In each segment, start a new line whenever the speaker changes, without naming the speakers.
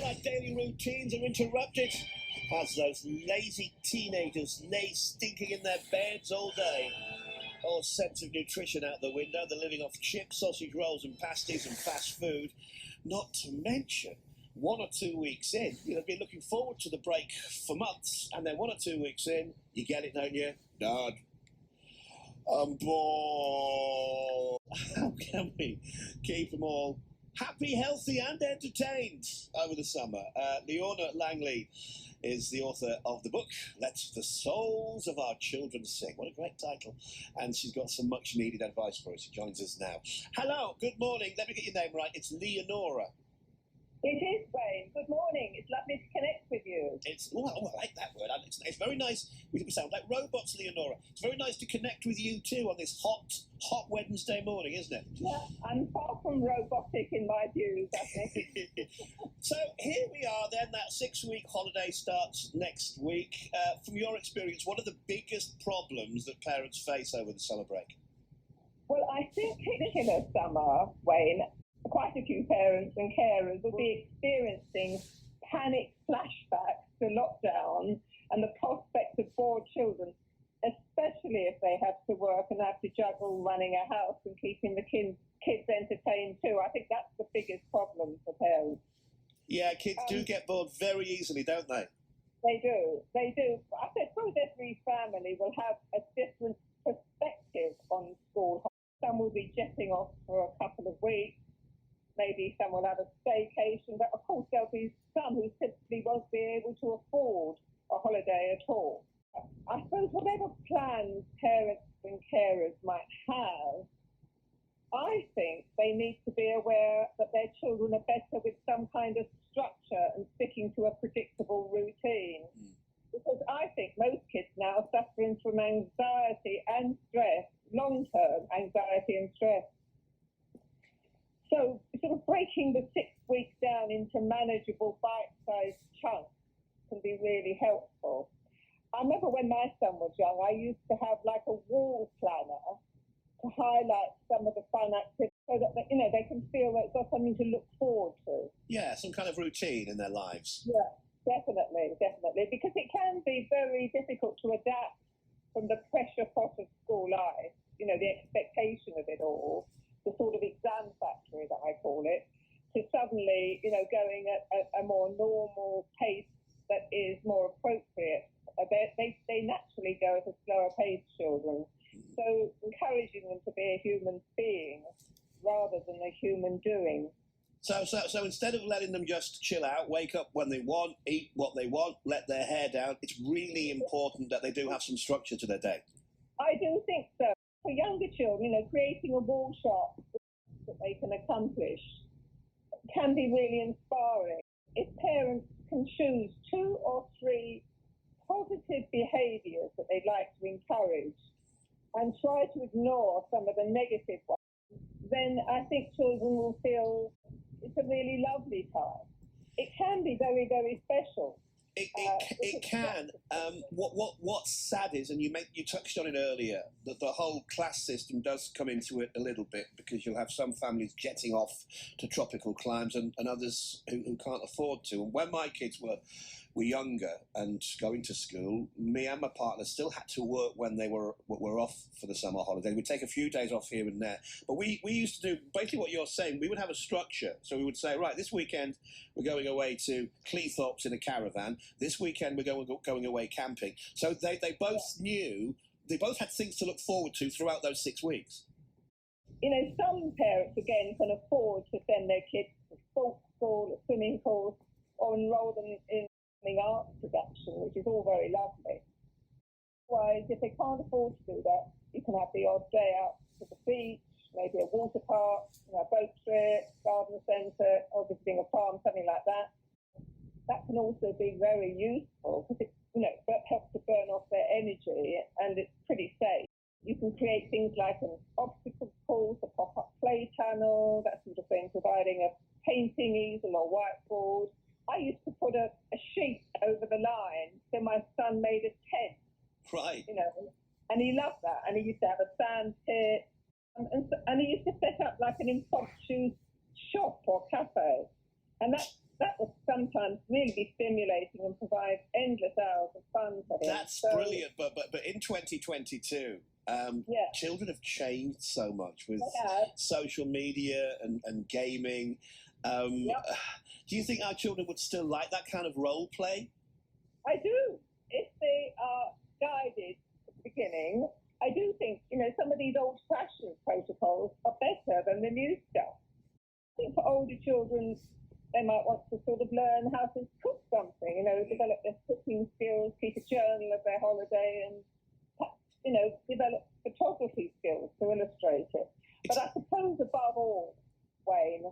our daily routines are interrupted as those lazy teenagers lay stinking in their beds all day. All sense of nutrition out the window. They're living off chips, sausage rolls and pasties and fast food. Not to mention, 1 or 2 weeks in, you've been looking forward to the break for months, and then 1 or 2 weeks in, you get it, don't you? Dad, I'm bored. How can we keep them all happy, healthy and entertained over the summer? Leonora Langley is the author of the book, Let the Souls of Our Children Sing. What a great title. And she's got some much needed advice for us. She joins us now. Hello, good morning. Let me get your name right. It's Leonora.
It is, Wayne. Good morning. It's lovely to connect with you.
I like that word. It's very nice. We sound like robots, Leonora. It's very nice to connect with you too on this hot Wednesday morning, isn't it?
Yeah, I'm far from robotic in my views, I think.
So here we are then. That 6-week holiday starts next week. From your experience, what are the biggest problems that parents face over the summer break?
Well, I think in the summer, Wayne, quite a few parents and carers will be experiencing panic flashbacks to lockdown and the prospect of bored children, especially if they have to work and have to juggle running a house and keeping the kids entertained too. I think that's the biggest problem for parents.
Yeah, kids do get bored very easily, don't they?
They do. I suppose every family will have a different perspective on school. Some will be jetting off for a couple of weeks. Maybe some will have a staycation, but of course there'll be some who simply won't be able to afford a holiday at all. I suppose whatever plans parents and carers might have, I think they need to be aware that their children are better with some kind of structure and sticking to a predictable routine. Because I think most kids now are suffering from anxiety and stress, long-term anxiety and stress. So sort of breaking the 6 weeks down into manageable bite-sized chunks can be really helpful. I remember when my son was young, I used to have like a wall planner to highlight some of the fun activities so that they can feel that they've got something to look forward to.
Yeah, some kind of routine in their lives.
Yeah, definitely. Because it can be very difficult to adapt from the pressure pot of school life, the expectation of it all, the sort of exam factory that I call it, to suddenly, going at a more normal pace that is more appropriate. They naturally go at a slower pace, children. So encouraging them to be a human being rather than a human doing.
So instead of letting them just chill out, wake up when they want, eat what they want, let their hair down, it's really important that they do have some structure to their day.
I do think so. For younger children, creating a wall chart that they can accomplish can be really inspiring. If parents can choose 2 or 3 positive behaviours that they'd like to encourage and try to ignore some of the negative ones, then I think children will feel it's a really lovely time. It can be very, very special.
It can. What's sad is, and you touched on it earlier, that the whole class system does come into it a little bit, because you'll have some families jetting off to tropical climes and others who can't afford to. And when my kids were younger and going to school, me and my partner still had to work when they were off for the summer holiday. We'd take a few days off here and there. But we used to do basically what you're saying. We would have a structure. So we would say, right, this weekend we're going away to Cleethorpes in a caravan. This weekend we're going away camping. So they both knew, they both had things to look forward to throughout those 6 weeks.
Some parents, again, can afford to send their kids to sports school, a swimming course, or enroll them in arts production, which is all very lovely. Otherwise, if they can't afford to do that, you can have the odd day out to the beach, maybe a water park, a boat trip, garden centre, or visiting a farm, something like that. That can also be very useful because it helps to burn off their energy, and it's pretty safe. You can create things like an obstacle course, a pop-up play channel, that sort of thing, providing a painting easel or whiteboard. I used to put a sheet over the line, so my son made a tent.
Right.
And he loved that. And he used to have a sand pit. And he used to set up like an impromptu shop or cafe. And that was sometimes really be stimulating and provide endless hours of fun for him.
That's brilliant. But in 2022, children have changed so much with social media and gaming. Do you think our children would still like that kind of role play?
I do. If they are guided at the beginning, I do think, some of these old-fashioned protocols are better than the new stuff. I think for older children, they might want to sort of learn how to cook something, develop their cooking skills, keep a journal of their holiday, and, develop photography skills to illustrate it. But I suppose above all, Wayne,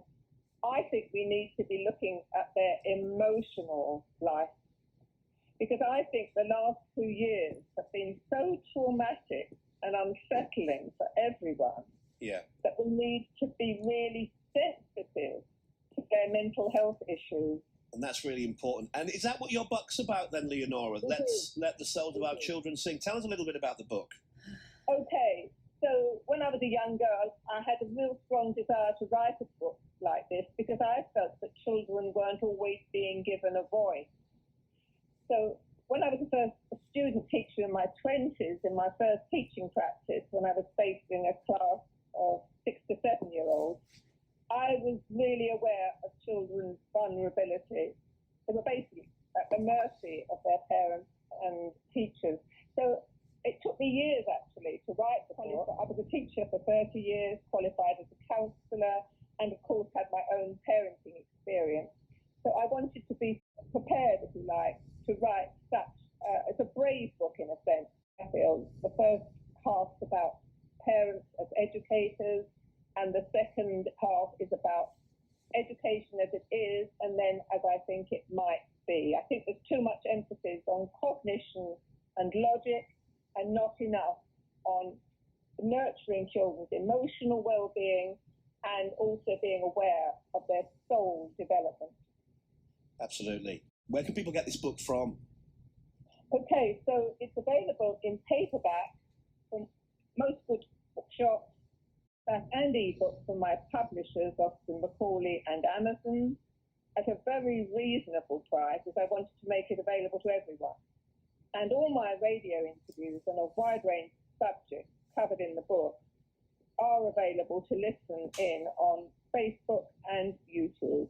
I think we need to be looking at their emotional life, because I think the last 2 years have been so traumatic and unsettling for everyone that we need to be really sensitive to their mental health issues.
And that's really important. And is that what your book's about then, Leonora? Let the souls of our children sing. Tell us a little bit about the book.
Okay, so when I was a young girl, I had a real strong desire to write a book like this because I felt that children weren't always being given a voice. So when I was a student teacher in my 20s, in my first teaching practice, when I was facing a class of 6 to 7-year-olds, I was really aware of children's vulnerability. They were basically at the mercy of their parents and teachers. So it took me years, actually, to write the book. I was a teacher for 30 years, qualified as a counsellor, and, of course, had my own parenting experience. So I wanted to be prepared, if you like, to write such it's a brave book in a sense. I feel the first half's about parents as educators, and the second half is about education as it is, and then as I think it might be. I think there's too much emphasis on cognition and logic, and not enough on nurturing children's emotional well-being and also being aware of their soul development.
Absolutely. Where can people get this book from?
Okay, so it's available in paperback from most good bookshops and e-books from my publishers, Austin Macaulay and Amazon, at a very reasonable price, as I wanted to make it available to everyone. And all my radio interviews on a wide range of subjects covered in the book are available to listen in on Facebook and YouTube.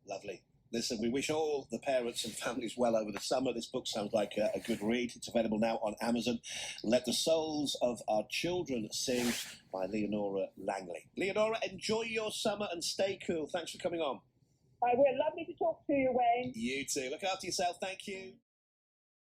Lovely. Listen, we wish all the parents and families well over the summer. This book sounds like a good read. It's available now on Amazon. Let the Souls of Our Children Sing by Leonora Langley. Leonora, enjoy your summer and stay cool. Thanks for coming on.
I will. Lovely to talk to you, Wayne.
You too. Look after yourself. Thank you.